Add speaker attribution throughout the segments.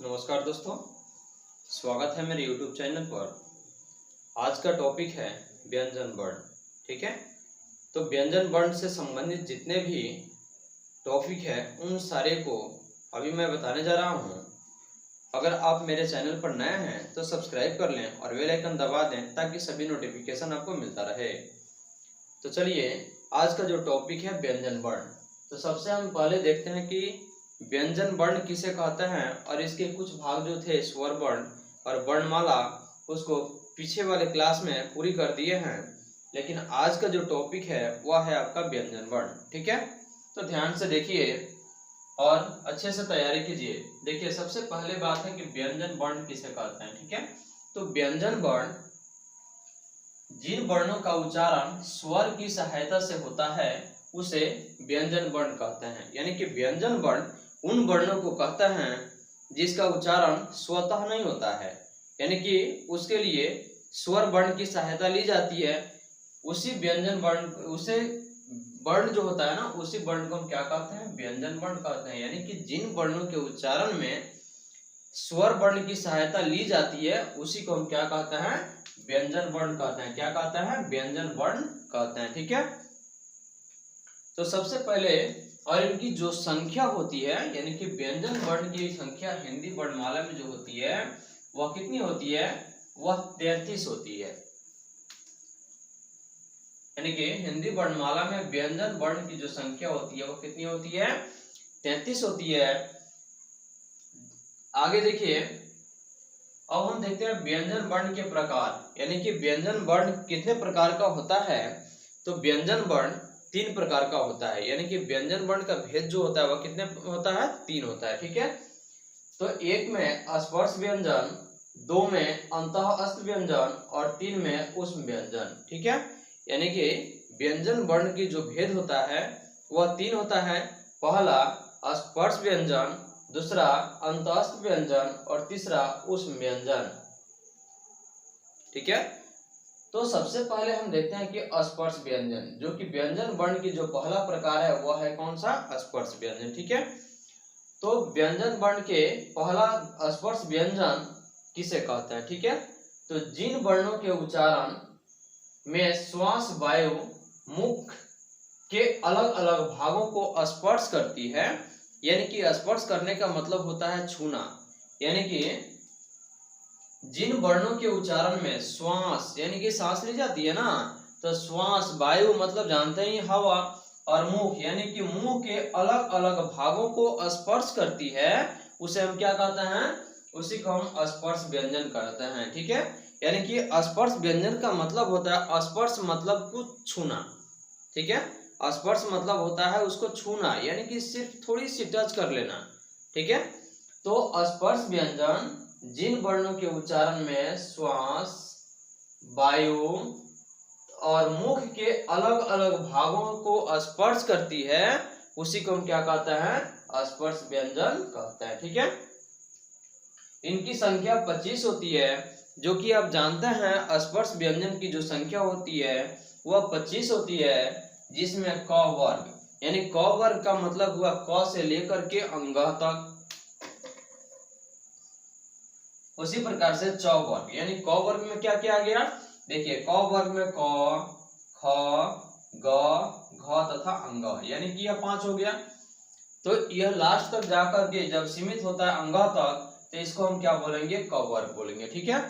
Speaker 1: नमस्कार दोस्तों, स्वागत है मेरे YouTube चैनल पर। आज का टॉपिक है व्यंजन वर्ण। ठीक है, तो व्यंजन वर्ण से संबंधित जितने भी टॉपिक है उन सारे को अभी मैं बताने जा रहा हूँ। अगर आप मेरे चैनल पर नए हैं तो सब्सक्राइब कर लें और बेल आइकन दबा दें ताकि सभी नोटिफिकेशन आपको मिलता रहे। तो चलिए, आज का जो टॉपिक है व्यंजन वर्ण, तो सबसे हम पहले देखते हैं कि व्यंजन वर्ण किसे कहते हैं और इसके कुछ भाग जो थे स्वर वर्ण और वर्णमाला, उसको पीछे वाले क्लास में पूरी कर दिए हैं। लेकिन आज का जो टॉपिक है वह है आपका व्यंजन वर्ण। ठीक है, तो ध्यान से देखिए और अच्छे से तैयारी कीजिए। देखिए, सबसे पहले बात है कि व्यंजन वर्ण किसे कहते हैं। ठीक है, तो व्यंजन वर्ण जिन वर्णों का उच्चारण स्वर की सहायता से होता है उसे व्यंजन वर्ण कहते हैं। यानी कि व्यंजन वर्ण उन वर्णों को कहता है जिसका उच्चारण स्वतः नहीं होता है, यानी कि उसके लिए स्वर वर्ण की सहायता ली जाती है। उसी व्यंजन वर्ण, उसे वर्ण जो होता है ना, उसी वर्ण को हम क्या कहते हैं? व्यंजन वर्ण कहते हैं। यानी कि जिन वर्णों के उच्चारण में स्वर वर्ण की सहायता ली जाती है उसी को हम क्या कहते हैं? व्यंजन वर्ण कहते हैं। क्या कहते हैं? व्यंजन वर्ण कहते हैं। ठीक है, तो सबसे पहले, और इनकी जो संख्या होती है, यानी कि व्यंजन वर्ण की संख्या हिंदी वर्णमाला में जो होती है वह कितनी होती है? वह 33 होती है। यानी कि हिंदी वर्णमाला में व्यंजन वर्ण की जो संख्या होती है वह कितनी होती है? 33 होती है। आगे देखिए, अब हम देखते हैं व्यंजन वर्ण के प्रकार। यानी कि व्यंजन वर्ण कितने प्रकार का होता है? तो व्यंजन वर्ण 3 प्रकार का होता है। यानी कि व्यंजन वर्ण का भेद जो होता है वह कितने होता है? 3 होता है। ठीक है, तो 1 में स्पर्श व्यंजन, 2 में अंतःस्थ व्यंजन और 3 में ऊष्म व्यंजन। ठीक है, यानी कि व्यंजन वर्ण की जो भेद होता है वह 3 होता है। पहला स्पर्श व्यंजन, दूसरा अंतःस्थ व्यंजन और तीसरा ऊष्म व्यंजन। ठीक है, तो सबसे पहले हम देखते हैं कि स्पर्श व्यंजन, जो कि व्यंजन वर्ण की जो पहला प्रकार है वह है कौन सा? स्पर्श व्यंजन। ठीक है, तो व्यंजन वर्ण के पहला स्पर्श व्यंजन किसे कहते हैं? ठीक है, तो जिन वर्णों के उच्चारण में श्वास वायु मुख के अलग अलग भागों को स्पर्श करती है, यानी कि स्पर्श करने का मतलब होता है छूना। यानी कि जिन वर्णों के उच्चारण में श्वास, यानी कि सांस ली जाती है ना, तो श्वास, वायु मतलब जानते ही हवा, और मुख यानी कि मुंह के अलग अलग भागों को स्पर्श करती है उसे हम क्या कहते हैं? उसी को हम स्पर्श व्यंजन कहते हैं। ठीक है, यानी कि स्पर्श व्यंजन का मतलब होता है, स्पर्श मतलब कुछ छूना। ठीक है, स्पर्श मतलब होता है उसको छूना, यानी कि सिर्फ थोड़ी सी टच कर लेना। ठीक है, तो स्पर्श व्यंजन जिन वर्णों के उच्चारण में श्वास, वायु और मुख के अलग अलग भागों को स्पर्श करती है उसी को हम क्या कहते हैं? स्पर्श व्यंजन कहते हैं। ठीक है, इनकी संख्या 25 होती है। जो कि आप जानते हैं स्पर्श व्यंजन की जो संख्या होती है वह 25 होती है, जिसमें क वर्ग, यानी क वर्ग का मतलब हुआ क से लेकर के अंग तक। उसी प्रकार से च वर्ग, यानी क वर्ग में क्या क्या आ गया? देखिए, क वर्ग में क, ख, ग, घ तथा अंग, यानी कि यह 5 हो गया। तो यह लास्ट तक जाकर के जब सीमित होता है अंग तक तो इसको हम क्या बोलेंगे? क वर्ग बोलेंगे। ठीक है,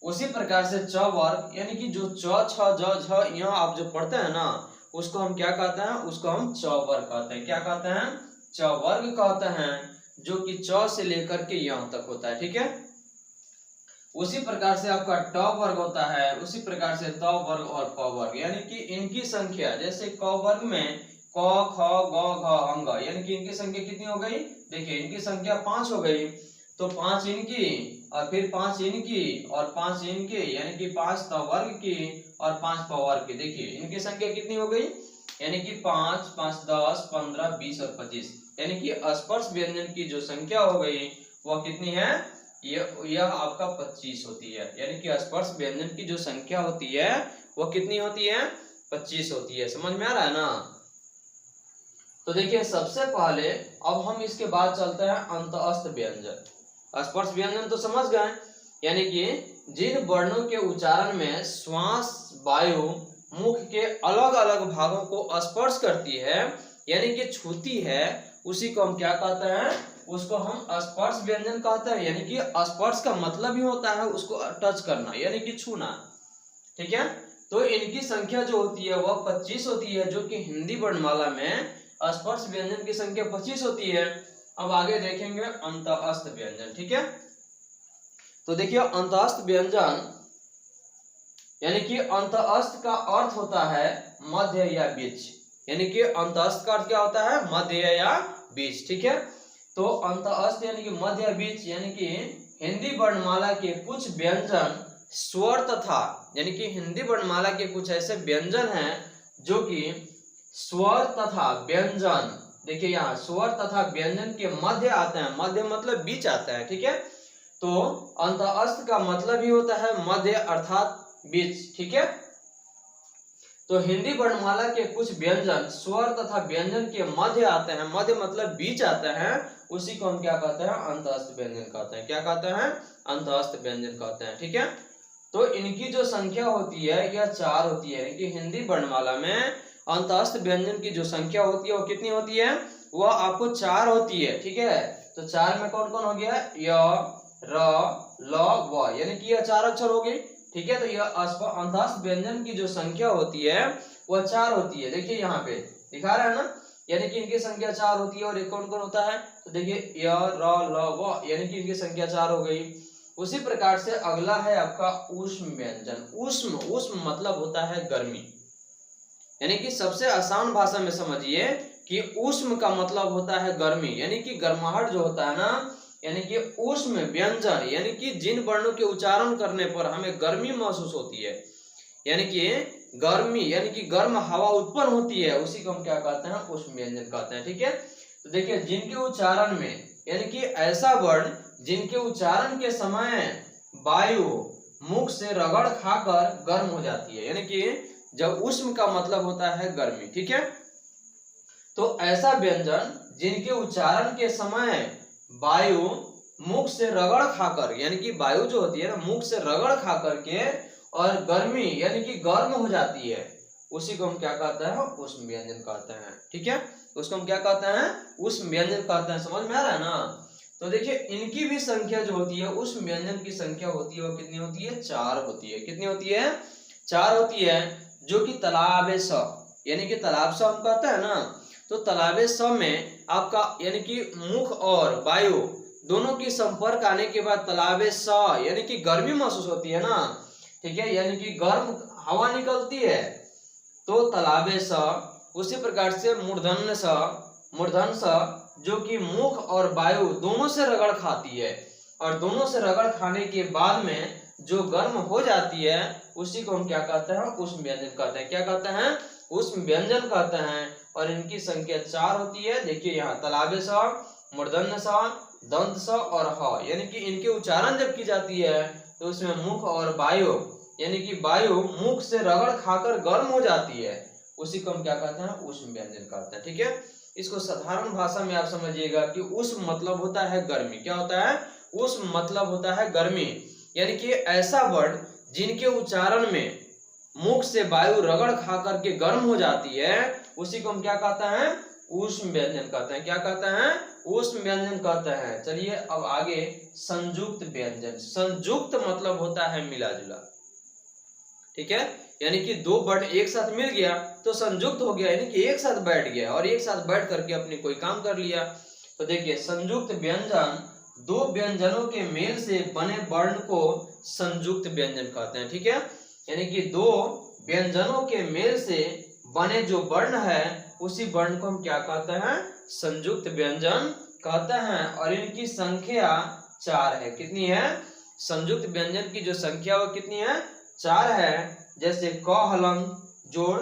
Speaker 1: उसी प्रकार से च वर्ग, यानी कि जो च, छ, ज, झ यहाँ आप जो पढ़ते हैं ना उसको हम क्या कहते हैं? उसको हम च वर्ग कहते हैं। क्या कहते हैं? च वर्ग कहते हैं, जो कि च से लेकर के यहाँ तक होता है। ठीक है, उसी प्रकार से आपका ट वर्ग होता है, उसी प्रकार से त वर्ग और प वर्ग, यानी कि इनकी संख्या, जैसे क वर्ग में क, ख, ग, घ, अंग, यानी कि इनकी संख्या कितनी हो गई? देखिए, इनकी संख्या 5 हो गई। तो 5 इनकी और फिर 5 इनकी और 5 इनके, यानी कि 5 त वर्ग की और 5 प वर्ग की। देखिए, इनकी संख्या कितनी हो गई? यानी कि 5, 5, 10, 15, 20 और 25, यानी कि स्पर्श व्यंजन की जो संख्या हो गई वह कितनी है? यह आपका 25 होती है। यानी कि स्पर्श व्यंजन की जो संख्या होती है वह कितनी होती है? 25 होती है। समझ में आ रहा है ना? तो देखिए, सबसे पहले अब हम इसके बाद चलते हैं अंतःस्थ व्यंजन। स्पर्श व्यंजन तो समझ गए, यानी कि जिन वर्णों के उच्चारण में श्वास वायु मुख के अलग अलग भागों को स्पर्श करती है यानी कि छूती है, उसी को हम क्या कहते हैं, उसको हम स्पर्श व्यंजन कहते हैं। यानी कि स्पर्श का मतलब ही होता है उसको टच करना यानी कि छूना, ठीक है। तो इनकी संख्या जो होती है वह 25 होती है, जो कि हिंदी वर्णमाला में स्पर्श व्यंजन की संख्या 25 होती है। अब आगे देखेंगे अंतःस्थ व्यंजन, ठीक है। तो देखिए अंतःस्थ व्यंजन यानी कि अंतःस्थ का अर्थ होता है मध्य या बीच, यानी कि अंतःस्थ का अर्थ क्या होता है, मध्य या बीच, ठीक है। तो अंतःस्थ यानी कि मध्य या बीच, यानी कि हिंदी वर्णमाला के कुछ व्यंजन स्वर तथा, यानी कि हिंदी वर्णमाला के कुछ ऐसे व्यंजन हैं जो कि स्वर तथा व्यंजन, देखिए यहाँ स्वर तथा व्यंजन के मध्य आते हैं, मध्य मतलब बीच आता है, ठीक है। तो अंतःस्थ का मतलब ही होता है मध्य अर्थात बीच, ठीक है। तो हिंदी वर्णमाला के कुछ व्यंजन स्वर तथा व्यंजन के मध्य आते हैं, मध्य मतलब बीच आते हैं, उसी को हम क्या कहते हैं, अंतःस्थ व्यंजन कहते हैं। क्या कहते हैं, अंतःस्थ व्यंजन कहते हैं, ठीक है। तो इनकी जो संख्या होती है यह 4 होती है, यानी कि हिंदी वर्णमाला में अंतःस्थ व्यंजन की जो संख्या होती है वो कितनी होती है, वह आपको 4 होती है, ठीक है। तो 4 में कौन कौन हो गया, य र ल व, यानी कि यह 4 अक्षर हो गई, ठीक है। तो यह अंतःस्थ व्यंजन की जो संख्या होती है वह 4 होती है। देखिए यहाँ पे दिखा रहा है ना, यानी कि इनकी संख्या 4 होती है। और एक कौन कौन होता है, तो देखिए य र ल व, यानी कि इनकी संख्या 4 हो गई। उसी प्रकार से अगला है आपका ऊष्म व्यंजन। ऊष्म, ऊष्म मतलब होता है गर्मी, यानी कि सबसे आसान भाषा में समझिए कि ऊष्म का मतलब होता है गर्मी, यानी कि गर्माहट जो होता है ना, यानी कि ऊष्म व्यंजन, यानी कि जिन वर्णों के उच्चारण करने पर हमें गर्मी महसूस होती है, यानी कि गर्मी यानी कि गर्म हवा उत्पन्न होती है, उसी को हम क्या कहते हैं, ऊष्म व्यंजन कहते हैं, ठीक है। तो देखिए जिनके उच्चारण में, यानी कि ऐसा वर्ण जिनके उच्चारण के समय वायु मुख से रगड़ खाकर गर्म हो जाती है, यानी कि जब ऊष्म का मतलब होता है गर्मी, ठीक है। तो ऐसा व्यंजन जिनके उच्चारण के समय वायु मुख से रगड़ खाकर, यानी कि वायु जो होती है ना मुख से रगड़ खाकर के और गर्मी यानी कि गर्म हो जाती है, उसी को हम क्या कहते हैं, ऊष्म व्यंजन कहते हैं, ठीक है। उसको हम क्या कहते हैं, ऊष्म व्यंजन कहते हैं। समझ में आ रहा है ना। तो देखिए इनकी भी संख्या जो होती है, ऊष्म व्यंजन की संख्या होती है वो कितनी होती है, 4 होती है। कितनी होती है, 4 होती है, जो कि तालाबे स, यानी कि तालाब स हम कहते हैं ना, तो तालाबे स में आपका यानी कि मुख और वायु दोनों की संपर्क आने के बाद तालाबे स यानी कि गर्मी महसूस होती है ना, ठीक है, यानी कि गर्म हवा निकलती है, तो तालाबे स। उसी प्रकार से मूर्धन्य स, मूर्धन स जो कि मुख और वायु दोनों से रगड़ खाती है, और दोनों से रगड़ खाने के बाद में जो गर्म हो जाती है उसी को हम क्या कहते हैं, ऊष्म व्यंजन कहते हैं। क्या कहते हैं, ऊष्म व्यंजन कहते हैं। और इनकी संख्या 4 होती है। देखिए यहाँ तालाबे स, मूर्धन्य स, दंत स और ह, यानी कि इनके उच्चारण जब की जाती है तो उसमें मुख और वायु यानी कि वायु मुख से रगड़ खाकर गर्म हो जाती है, उसी को हम क्या कहते हैं, ऊष्म व्यंजन कहते हैं, ठीक है। इसको साधारण भाषा में आप समझिएगा कि ऊष्म मतलब होता है गर्मी। क्या होता है, ऊष्म मतलब होता है गर्मी, यानी कि ऐसा वर्ण जिनके उच्चारण में मुख से वायु रगड़ खा करके गर्म हो जाती है, उसी को हम क्या कहते हैं, ऊष्म व्यंजन कहते हैं। क्या कहते हैं, ऊष्म व्यंजन कहते हैं। चलिए अब आगे संयुक्त व्यंजन। संयुक्त मतलब होता है मिला जुला, ठीक है, यानी कि 2 वर्ण एक साथ मिल गया तो संयुक्त हो गया, यानी कि एक साथ बैठ गया और एक साथ बैठ करके अपने कोई काम कर लिया। तो देखिए संयुक्त व्यंजन 2 व्यंजनों के मेल से बने वर्ण को संयुक्त व्यंजन कहते हैं, ठीक है। यानी कि 2 व्यंजनों के मेल से बने जो वर्ण है उसी वर्ण को हम क्या कहते हैं, संयुक्त व्यंजन कहते हैं। और इनकी संख्या 4 है। कितनी है, संयुक्त व्यंजन की जो संख्या वो कितनी है, 4 है। जैसे क हलंत जोड़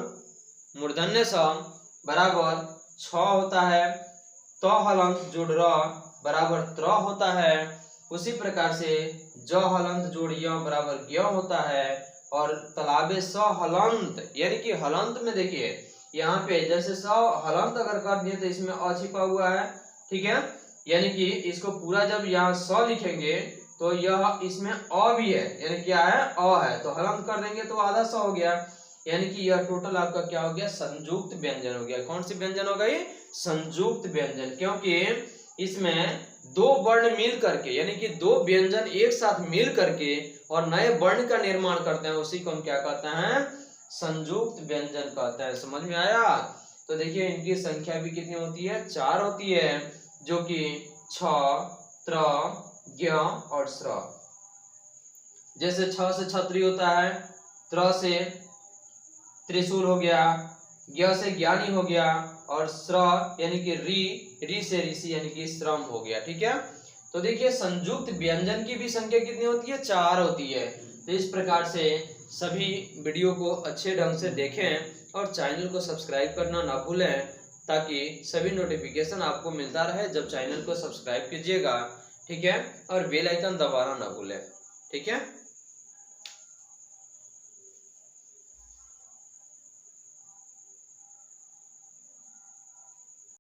Speaker 1: मूर्धन्य स बराबर 6 होता है, त हलंत जोड़ र बराबर 3 होता है। उसी प्रकार से ज हलंत जोड़ य बराबर य होता है। और तालाबे स हलंत यानी कि हलंत में देखिए यहाँ पे जैसे स हलंत अगर कर दिए तो इसमें अ छिपा हुआ है, ठीक है। यानी कि इसको पूरा जब यहाँ स लिखेंगे तो यह इसमें अ भी है, यानी क्या है, अ है, तो हलन कर देंगे तो आधा स हो गया, यानी कि यह टोटल आपका क्या हो गया, संयुक्त व्यंजन हो गया। कौन सी व्यंजन होगा ये, संयुक्त व्यंजन, क्योंकि इसमें दो वर्ण मिल करके, यानी कि दो व्यंजन एक साथ मिल करके और नए वर्ण का निर्माण करते हैं, उसी को हम क्या कहते हैं, संयुक्त व्यंजन कहते हैं। समझ में आया। तो देखिए इनकी संख्या भी कितनी होती है, 4 होती है, जो कि छ, त्र, ज्ञ और स्र। जैसे छ से छत्री होता है, त्र से त्रिशूल हो गया, ज्ञ से ज्ञानी हो गया, और स्र यानी कि री से ऋषि यानी कि श्रम हो गया। ठीक है, तो देखिए संयुक्त व्यंजन की भी संख्या कितनी होती है, 4 होती है। तो इस प्रकार से सभी वीडियो को अच्छे ढंग से देखें और चैनल को सब्सक्राइब करना ना भूलें, ताकि सभी नोटिफिकेशन आपको मिलता रहे जब चैनल को सब्सक्राइब कीजिएगा। ठीक है, और बेल आइकन दबाना ना भूलें। ठीक है।